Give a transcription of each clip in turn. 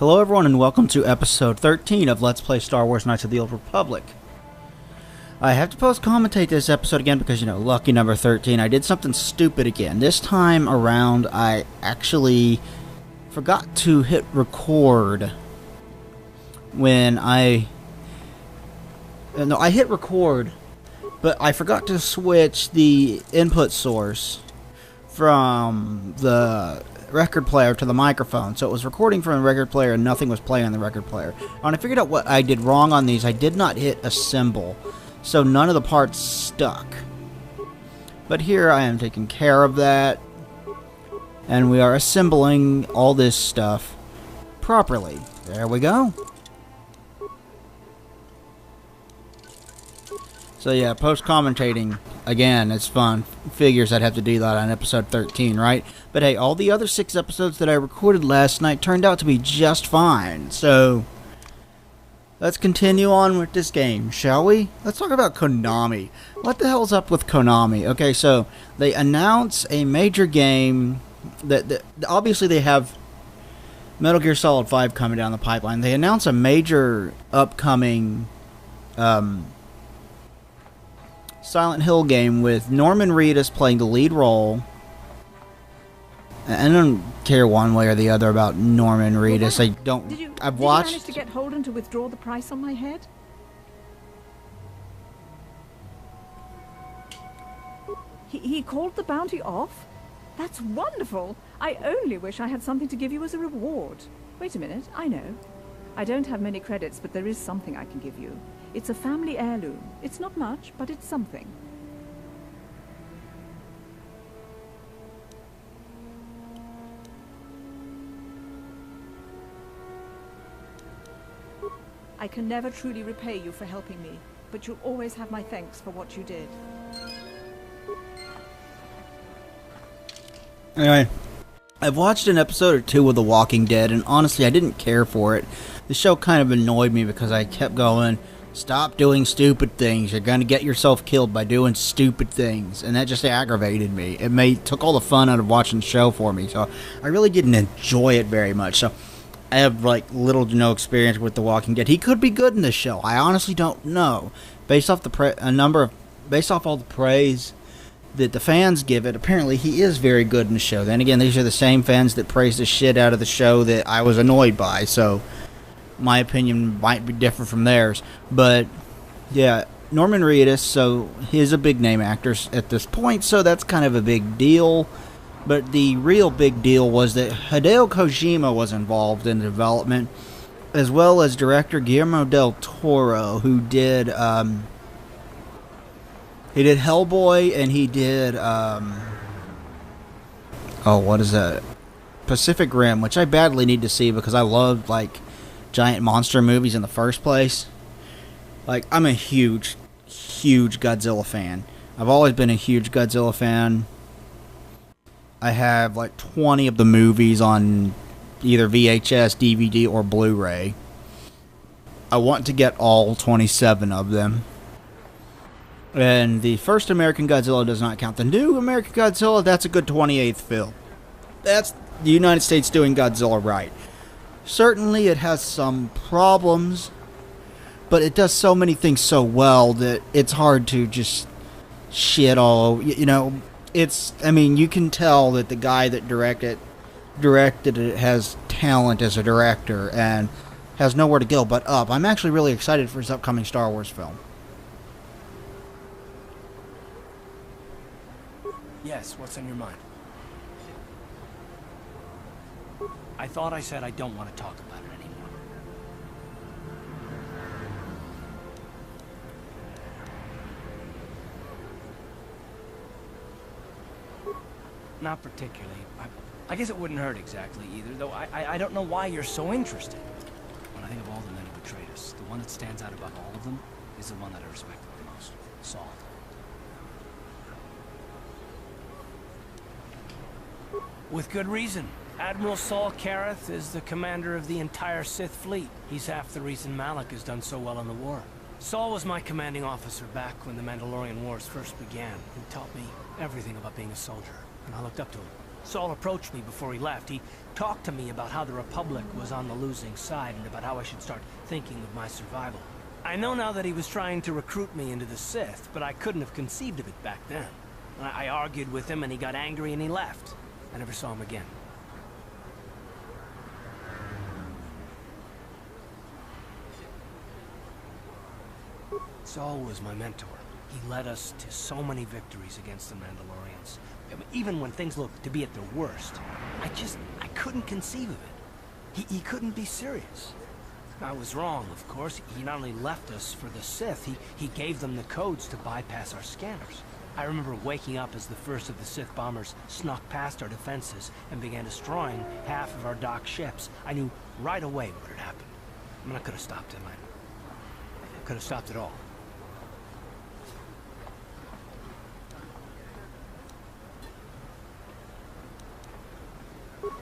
Hello everyone and welcome to episode 13 of Let's Play Star Wars Knights of the Old Republic. I have to post-commentate this episode again because, lucky number 13, I did something stupid again. This time around, I actually forgot to hit record when I hit record, but I forgot to switch the input source from the record player to the microphone, so it was recording from the record player and nothing was playing on the record player. When I figured out what I did wrong on these, I did not hit assemble, so none of the parts stuck. But here I am taking care of that, and we are assembling all this stuff properly. There we go. So yeah, post-commentating, again, it's fun. Figures I'd have to do that on episode 13, right? But hey, all the other 6 episodes that I recorded last night turned out to be just fine. So, let's continue on with this game, shall we? Let's talk about Konami. What the hell's up with Konami? Okay, so, they announce a major game that obviously they have Metal Gear Solid 5 coming down the pipeline. They announce a major upcoming Silent Hill game with Norman Reedus playing the lead role. I don't care one way or the other about Norman Reedus. I've watched. Did you manage to get Holden to withdraw the price on my head? He called the bounty off? That's wonderful. I only wish I had something to give you as a reward. Wait a minute, I know. I don't have many credits, but there is something I can give you. It's a family heirloom. It's not much, but it's something. I can never truly repay you for helping me, but you'll always have my thanks for what you did. Anyway, I've watched an episode or 2 of The Walking Dead, and honestly, I didn't care for it. The show kind of annoyed me because I kept going, stop doing stupid things. You're going to get yourself killed by doing stupid things. And that just aggravated me. It took all the fun out of watching the show for me. So I really didn't enjoy it very much. So I have little to no experience with The Walking Dead. He could be good in this show. I honestly don't know. Based off all the praise that the fans give it, apparently he is very good in the show. Then again, these are the same fans that praise the shit out of the show that I was annoyed by. So my opinion might be different from theirs. But yeah, Norman Reedus, so he's a big name actor at this point, so that's kind of a big deal. But the real big deal was that Hideo Kojima was involved in the development, as well as director Guillermo del Toro, who did Hellboy, and he did what is that? Pacific Rim, which I badly need to see because I love giant monster movies in the first place. I'm a huge Godzilla fan. I've always been a huge Godzilla fan. I have 20 of the movies on either VHS, DVD, or Blu-ray. I want to get all 27 of them. And the first American Godzilla does not count. The new American Godzilla, that's a good 28th film. That's the United States doing Godzilla right. Certainly it has some problems, but it does so many things so well that it's hard to just shit all, you can tell that the guy that directed it has talent as a director and has nowhere to go but up. I'm actually really excited for his upcoming Star Wars film. Yes, what's on your mind? I thought I said I don't want to talk about it anymore. Not particularly. I guess it wouldn't hurt exactly either, though I don't know why you're so interested. When I think of all the men who betrayed us, the one that stands out above all of them is the one that I respect the most, Saul. With good reason. Admiral Saul Kareth is the commander of the entire Sith fleet. He's half the reason Malak has done so well in the war. Saul was my commanding officer back when the Mandalorian Wars first began. He taught me everything about being a soldier, and I looked up to him. Saul approached me before he left. He talked to me about how the Republic was on the losing side and about how I should start thinking of my survival. I know now that he was trying to recruit me into the Sith, but I couldn't have conceived of it back then. I argued with him and he got angry and he left. I never saw him again. Saul was my mentor. He led us to so many victories against the Mandalorians. I mean, even when things looked to be at their worst, I couldn't conceive of it. He couldn't be serious. I was wrong, of course. He not only left us for the Sith, he gave them the codes to bypass our scanners. I remember waking up as the first of the Sith bombers snuck past our defenses and began destroying half of our docked ships. I knew right away what had happened. I mean, I could have stopped him. I could have stopped it all.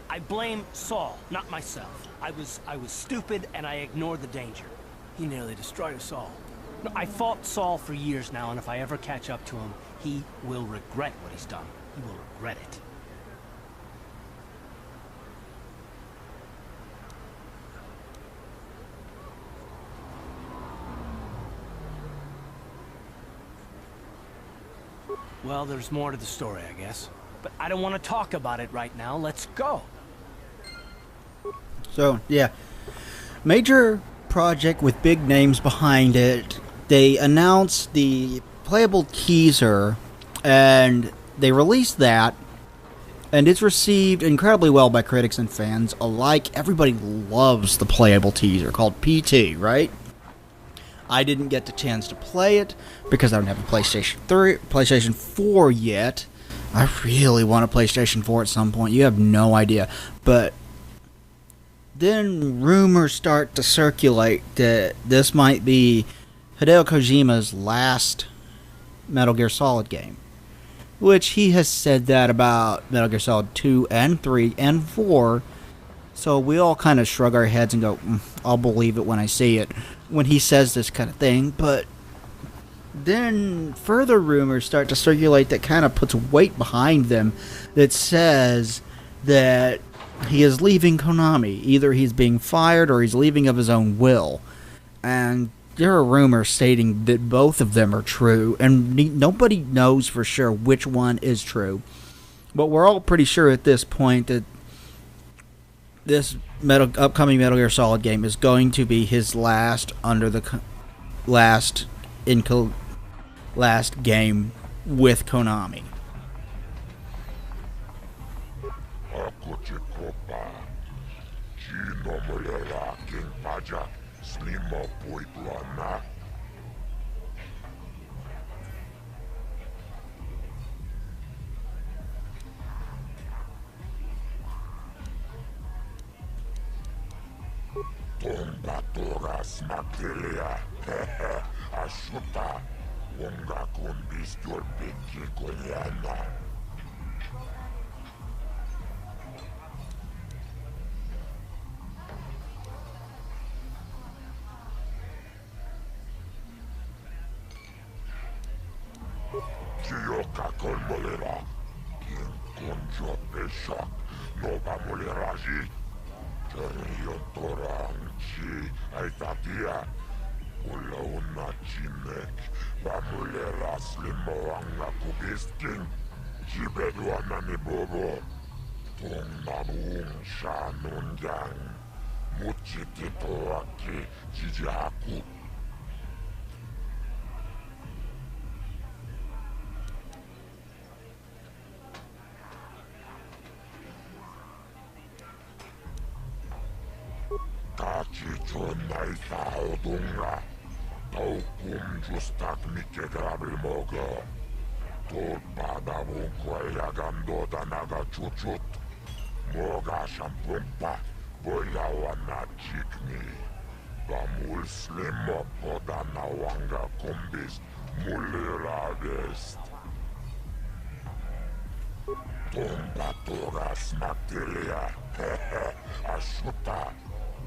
I blame Saul, not myself. I was stupid and I ignored the danger. He nearly destroyed us all. No, I fought Saul for years now, and if I ever catch up to him, he will regret what he's done. He will regret it. Well, there's more to the story, I guess. But I don't want to talk about it right now. Let's go. So, yeah. Major project with big names behind it. They announced the playable teaser, and they released that, and it's received incredibly well by critics and fans alike. Everybody loves the playable teaser called PT, right? I didn't get the chance to play it because I don't have a PlayStation 4 yet. I really want a PlayStation 4 at some point. You have no idea. But then rumors start to circulate that this might be Hideo Kojima's last Metal Gear Solid game. Which he has said that about Metal Gear Solid 2 and 3 and 4. So we all kind of shrug our heads and go, I'll believe it when I see it. When he says this kind of thing. But then further rumors start to circulate that kind of puts weight behind them. That says that he is leaving Konami. Either he's being fired or he's leaving of his own will. And there are rumors stating that both of them are true. And nobody knows for sure which one is true. But we're all pretty sure at this point that this upcoming Metal Gear Solid game is going to be his last last game with Konami. Tombatoras Makilia, Ashuta, Wonga Kumbistur Piki Koyana. Chioka Kolmolera, King Konjo Peshak, Nova Moleraji. Rio Toranchi, Aitatia, Ulauna Chimek, Bamulera Slimoanga Kubiskin, Jibeduana Nibobo, Tongnamung Shanungang, Muchititoaki, Jijaku. Tachichonai Saudunga, Taukum Justak Mike Grabilmogo, Tot Badavun Koyagando Danaga Chuchut, Moga Shampumpa, Boyawana Chikni, Bamul Slimo Podanawanga Kumbis, Mulira Vest. Tombatoras Matelia, Ashuta,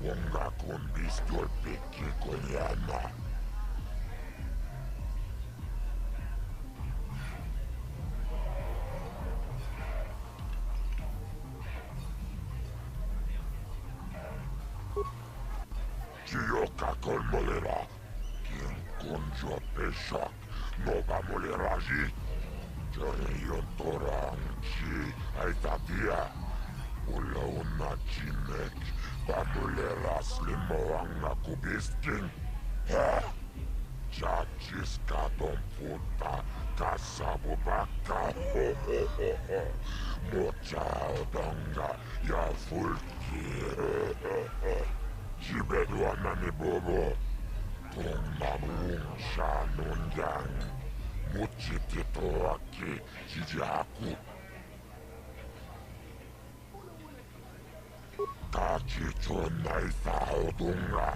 Wonga Kumbis Piki Koyana. molera. Quien conjo peshak noga moleraji. Jorion torang chi aitatia. Ula una chimek bamuleras limoang na kubisking. Chachis kadong puta kasabubaka. Mochao donga ya fulki. Jibedwana ni bobo. Kung mamung shanun yang. Muchitito aki jijaku. Kachichon nai saodunga.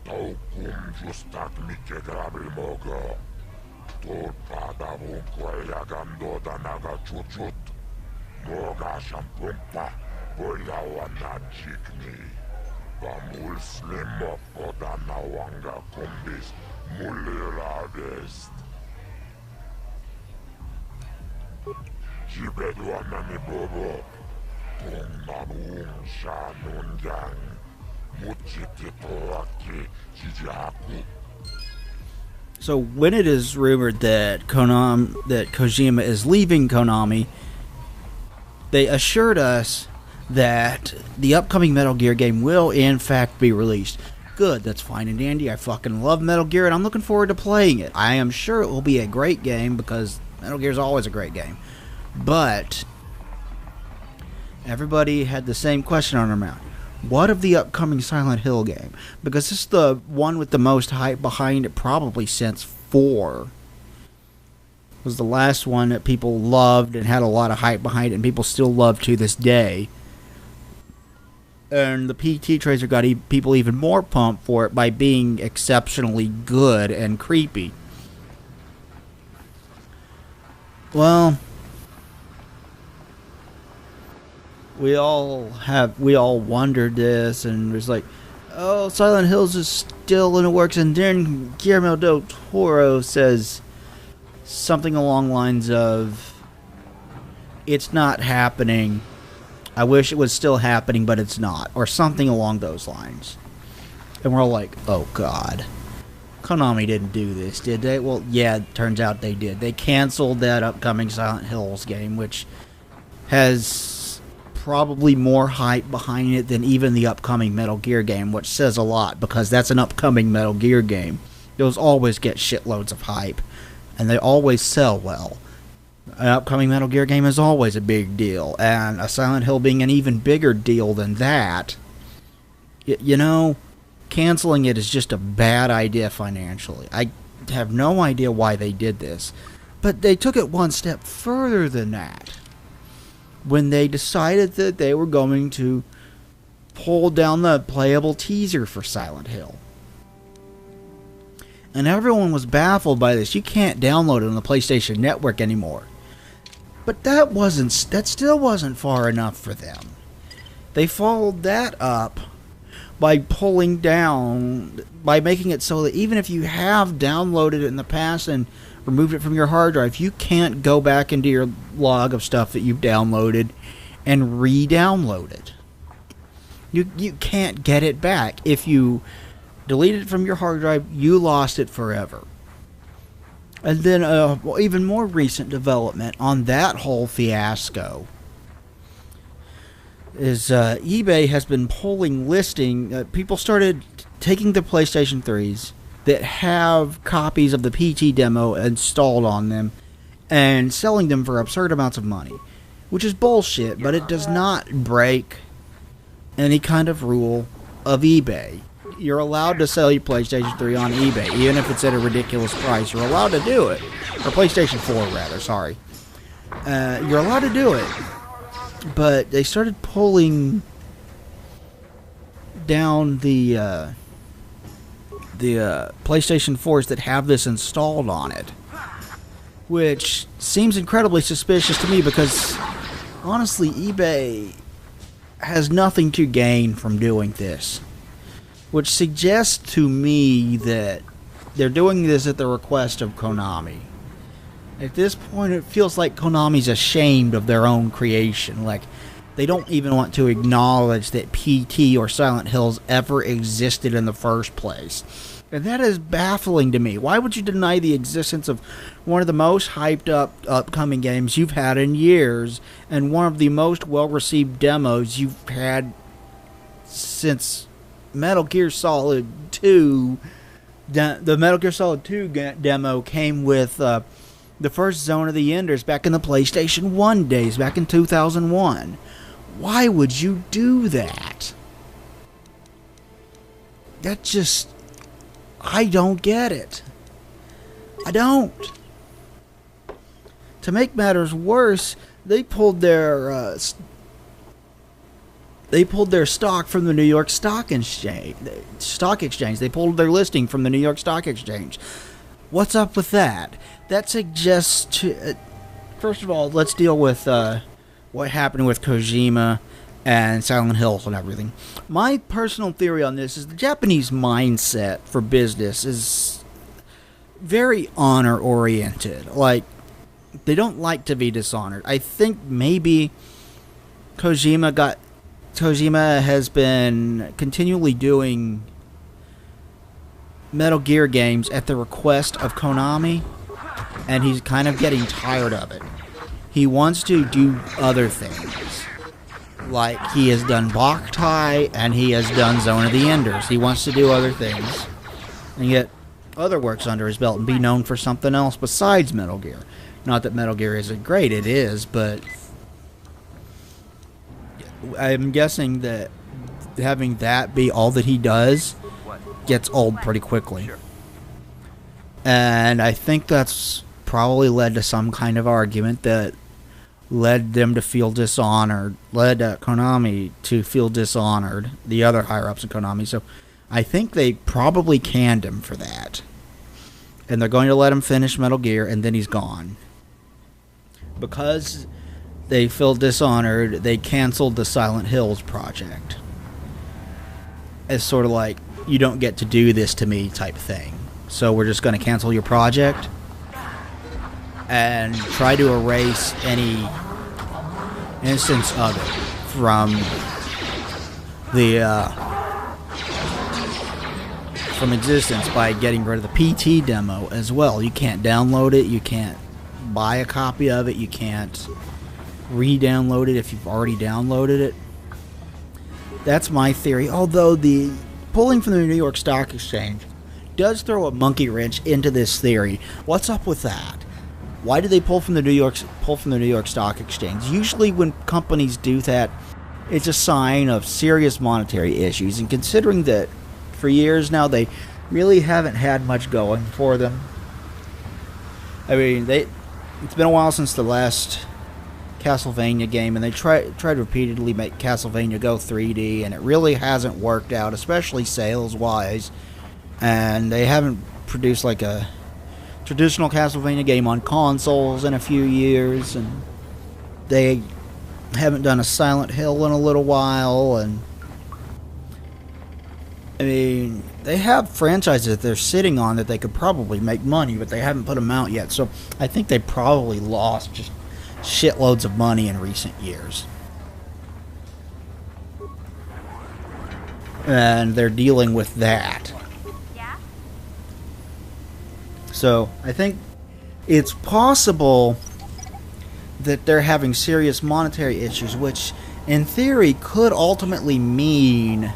Taukum justak mikegrabil mogo. Tulpada vunko elagando danaga chuchut. Moga shampumpa. Boyawana chikni. Pamul slimo podana wanga kumbis. Muliradest. Jibedwana ni bobo. Kung mamung shanun yang. So when it is rumored that Kojima is leaving Konami, they assured us that the upcoming Metal Gear game will in fact be released. Good, that's fine and dandy. I fucking love Metal Gear and I'm looking forward to playing it. I am sure it will be a great game because Metal Gear is always a great game. But everybody had the same question on their mouth. What of the upcoming Silent Hill game? Because this is the one with the most hype behind it probably since 4. It was the last one that people loved and had a lot of hype behind it and people still love to this day. And the PT Tracer got people even more pumped for it by being exceptionally good and creepy. Well, we all wondered this, and it was like, oh, Silent Hills is still in the works, and then Guillermo del Toro says something along the lines of, it's not happening, I wish it was still happening, but it's not, or something along those lines. And we're all like, oh god, Konami didn't do this, did they? Well, yeah, it turns out they did. They canceled that upcoming Silent Hills game, which has probably more hype behind it than even the upcoming Metal Gear game, which says a lot because that's an upcoming Metal Gear game. Those always get shitloads of hype, and they always sell well. An upcoming Metal Gear game is always a big deal, and a Silent Hill being an even bigger deal than that, you know, canceling it is just a bad idea financially. I have no idea why they did this, but they took it one step further than that when they decided that they were going to pull down the playable teaser for Silent Hill. And everyone was baffled by this. You can't download it on the PlayStation Network anymore. But that still wasn't far enough for them. They followed that up by pulling down, by making it so that even if you have downloaded it in the past and removed it from your hard drive, you can't go back into your log of stuff that you've downloaded and re-download it. You can't get it back. If you delete it from your hard drive, you lost it forever. And then even more recent development on that whole fiasco is eBay has been pulling listing. People started taking the PlayStation 3s that have copies of the PT demo installed on them and selling them for absurd amounts of money, which is bullshit, but it does not break any kind of rule of eBay. You're allowed to sell your PlayStation 3 on eBay, even if it's at a ridiculous price. You're allowed to do it. Or PlayStation 4, rather, sorry. You're allowed to do it. But they started pulling down the PlayStation 4s that have this installed on it, which seems incredibly suspicious to me because, honestly, eBay has nothing to gain from doing this, which suggests to me that they're doing this at the request of Konami. At this point, it feels like Konami's ashamed of their own creation. Like, They don't even want to acknowledge that PT or Silent Hills ever existed in the first place. And that is baffling to me. Why would you deny the existence of one of the most hyped up upcoming games you've had in years, and one of the most well-received demos you've had since Metal Gear Solid 2? The Metal Gear Solid 2 demo came with the first Zone of the Enders back in the PlayStation 1 days, back in 2001. Why would you do that? That just... I don't get it. I don't. To make matters worse, they pulled their stock from the New York Stock Exchange. They pulled their listing from the New York Stock Exchange. What's up with that? That suggests first of all, let's deal with what happened with Kojima and Silent Hills and everything. My personal theory on this is the Japanese mindset for business is very honor-oriented. Like, they don't like to be dishonored. I think maybe Kojima has been continually doing Metal Gear games at the request of Konami, and he's kind of getting tired of it. He wants to do other things. Like, he has done Boktai, and he has done Zone of the Enders. He wants to do other things, and get other works under his belt, and be known for something else besides Metal Gear. Not that Metal Gear isn't great, it is, but I'm guessing that having that be all that he does gets old pretty quickly. And I think that's probably led to some kind of argument that led them to feel dishonored, led Konami to feel dishonored, the other higher-ups in Konami. So I think they probably canned him for that. And they're going to let him finish Metal Gear, and then he's gone. Because they feel dishonored, they canceled the Silent Hills project. It's sort of like, you don't get to do this to me type thing. So we're just going to cancel your project and try to erase any instance of it from from existence by getting rid of the PT demo as well. You can't download it, you can't buy a copy of it, you can't re-download it if you've already downloaded it. That's my theory, although the pulling from the New York Stock Exchange does throw a monkey wrench into this theory. What's up with that? Why do they pull from the New York Stock Exchange? Usually when companies do that, it's a sign of serious monetary issues, and considering that for years now they really haven't had much going for them. I mean, it's been a while since the last Castlevania game, and they tried to repeatedly make Castlevania go 3D, and it really hasn't worked out, especially sales-wise. And they haven't produced like a traditional Castlevania game on consoles in a few years, and they haven't done a Silent Hill in a little while, and I mean, they have franchises that they're sitting on that they could probably make money, but they haven't put them out yet, so I think they probably lost just shitloads of money in recent years. And they're dealing with that. So, I think it's possible that they're having serious monetary issues, which, in theory, could ultimately mean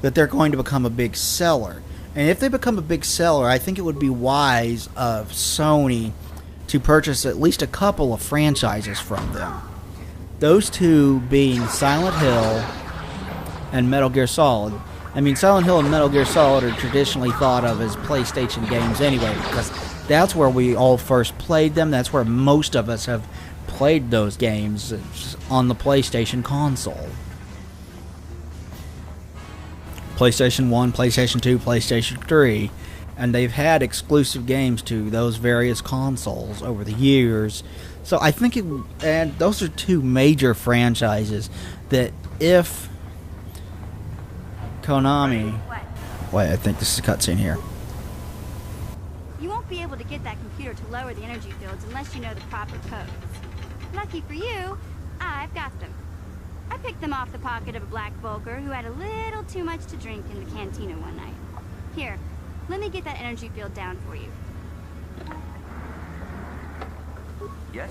that they're going to become a big seller. And if they become a big seller, I think it would be wise of Sony to purchase at least a couple of franchises from them. Those two being Silent Hill and Metal Gear Solid. I mean, Silent Hill and Metal Gear Solid are traditionally thought of as PlayStation games anyway, because that's where we all first played them. That's where most of us have played those games, on the PlayStation console. PlayStation 1, PlayStation 2, PlayStation 3. And they've had exclusive games to those various consoles over the years. So I think and those are two major franchises that if Konami... Wait, I think this is a cutscene here. You won't be able to get that computer to lower the energy fields unless you know the proper codes. Lucky for you, I've got them. picked them off the pocket of a black Volker who had a little too much to drink in the cantina one night. Here, let me get that energy field down for you. Yes?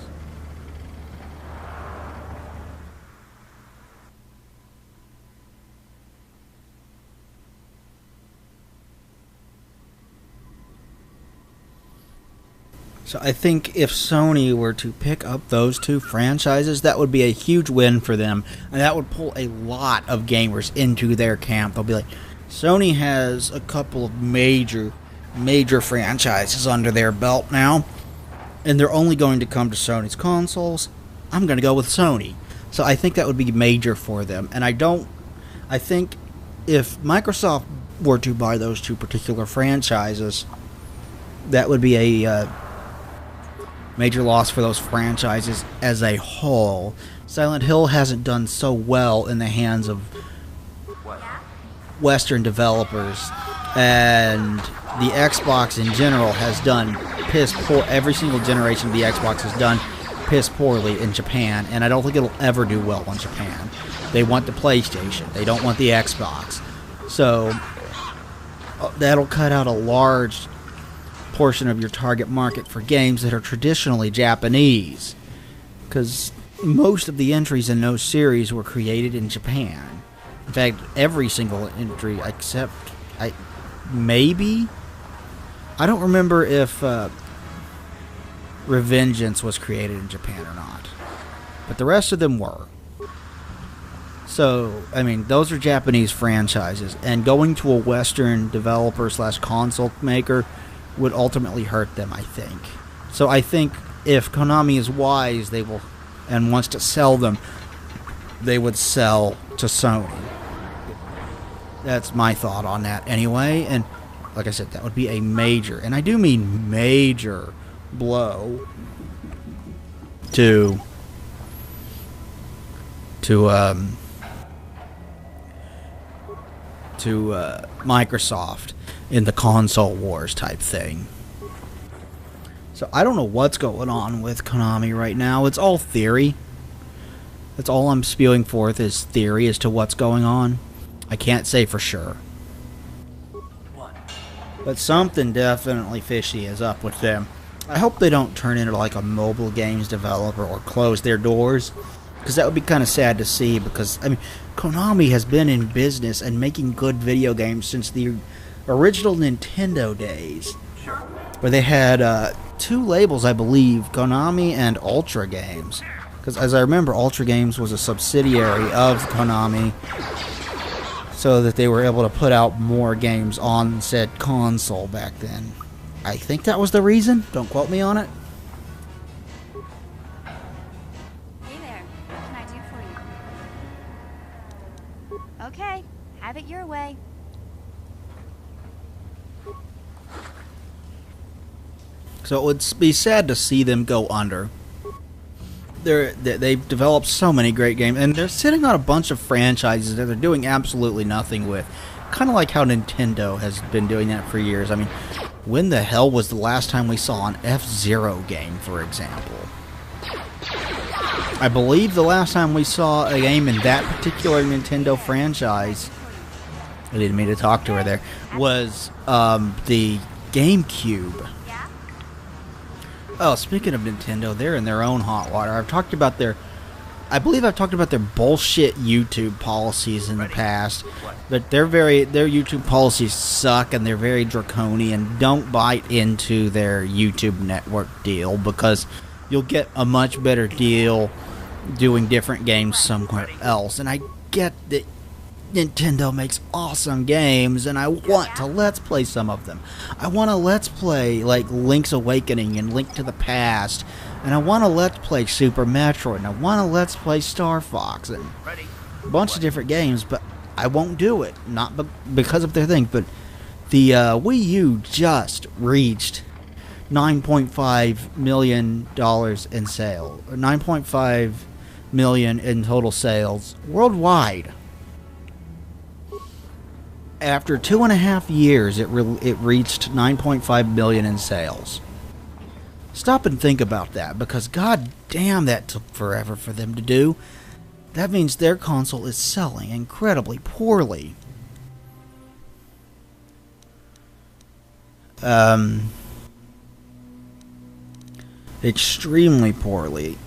So I think if Sony were to pick up those two franchises, that would be a huge win for them, and that would pull a lot of gamers into their camp. They'll be like, Sony has a couple of major franchises under their belt now, and they're only going to come to Sony's consoles. I'm going to go with Sony. So I think that would be major for them, and I think if Microsoft were to buy those two particular franchises, that would be a major loss for those franchises as a whole. Silent Hill hasn't done so well in the hands of Western developers, and the Xbox in general has done piss poor. Every single generation of the Xbox has done piss poorly in Japan, and I don't think it'll ever do well in Japan. They want the PlayStation. They don't want the Xbox. So that'll cut out a large portion of your target market for games that are traditionally Japanese, because most of the entries in those series were created in Japan. In fact, every single entry except I don't remember if Revengeance was created in Japan or not, but the rest of them were. So, I mean, those are Japanese franchises, and going to a Western developer / console maker would ultimately hurt them, I think. So I think if Konami is wise, they will, and wants to sell them, they would sell to Sony. That's my thought on that anyway, and like I said, that would be a major, and I do mean major, blow to Microsoft in the console wars type thing. So I don't know what's going on with Konami right now. It's all theory. That's all I'm spewing forth is theory as to what's going on. I can't say for sure. But something definitely fishy is up with them. I hope they don't turn into like a mobile games developer or close their doors, because that would be kind of sad to see, because I mean, Konami has been in business and making good video games since the original Nintendo days, where they had two labels, I believe, Konami and Ultra Games. Because as I remember, Ultra Games was a subsidiary of Konami, so that they were able to put out more games on said console back then. I think that was the reason. Don't quote me on it. Hey there, what can I do for you? Okay, have it your way. So it would be sad to see them go under. They've developed so many great games, and they're sitting on a bunch of franchises that they're doing absolutely nothing with. Kind of like how Nintendo has been doing that for years. I mean, when the hell was the last time we saw an F-Zero game, for example? I believe the last time we saw a game in that particular Nintendo franchise, I didn't mean to talk to her there, was the GameCube. Oh, speaking of Nintendo, they're in their own hot water. I believe I've talked about their bullshit YouTube policies in the past, but their YouTube policies suck and they're very draconian. Don't bite into their YouTube network deal, because you'll get a much better deal doing different games somewhere else. And I get that Nintendo makes awesome games, and I want to Let's Play some of them. I want to Let's Play, like, Link's Awakening and Link to the Past, and I want to Let's Play Super Metroid, and I want to Let's Play Star Fox, and a bunch of different games, but I won't do it. Not because of their thing, but the Wii U just reached $9.5 million in sales. 9.5 million in total sales worldwide. After 2.5 years, it reached 9.5 million in sales. Stop and think about that, because god damn, that took forever for them to do. that means their console is selling incredibly poorly. Extremely poorly.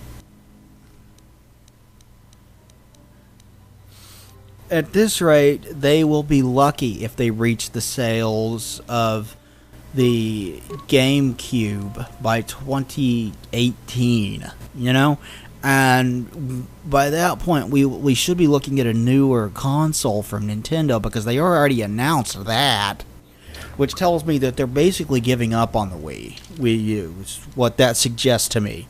At this rate, they will be lucky if they reach the sales of the GameCube by 2018, you know? And by that point, we should be looking at a newer console from Nintendo, because they already announced that, which tells me that they're basically giving up on the Wii U. Is what that suggests to me.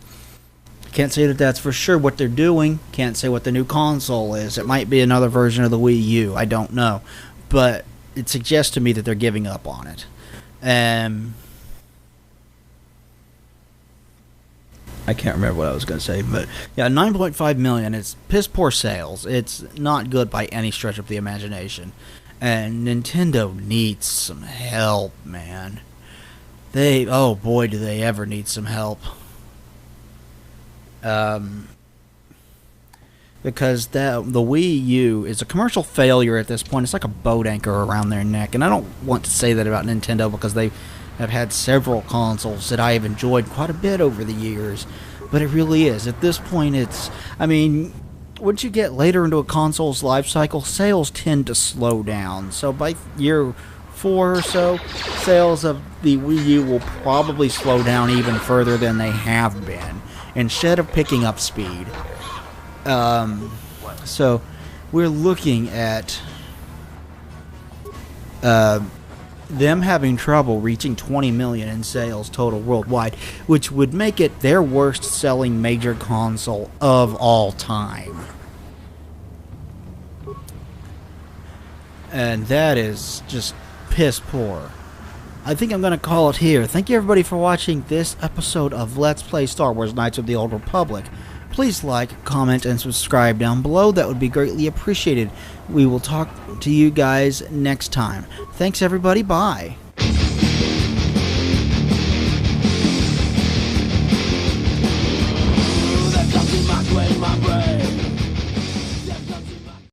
Can't say that that's for sure what they're doing. Can't say what the new console is. It might be another version of the Wii U. I don't know. But it suggests to me that they're giving up on it. I can't remember what I was going to say. But yeah, 9.5 million. It's piss poor sales. It's not good by any stretch of the imagination. And Nintendo needs some help, man. Oh boy, do they ever need some help. Because the Wii U is a commercial failure at this point. It's like a boat anchor around their neck. And I don't want to say that about Nintendo, because they have had several consoles that I have enjoyed quite a bit over the years. But it really is. At this point, I mean, once you get later into a console's life cycle, sales tend to slow down. So by year 4 or so, sales of the Wii U will probably slow down even further than they have been, instead of picking up speed. So we're looking at them having trouble reaching 20 million in sales total worldwide, which would make it their worst selling major console of all time. And that is just piss poor. I think I'm going to call it here. Thank you everybody for watching this episode of Let's Play Star Wars Knights of the Old Republic. Please like, comment, and subscribe down below. That would be greatly appreciated. We will talk to you guys next time. Thanks everybody. Bye.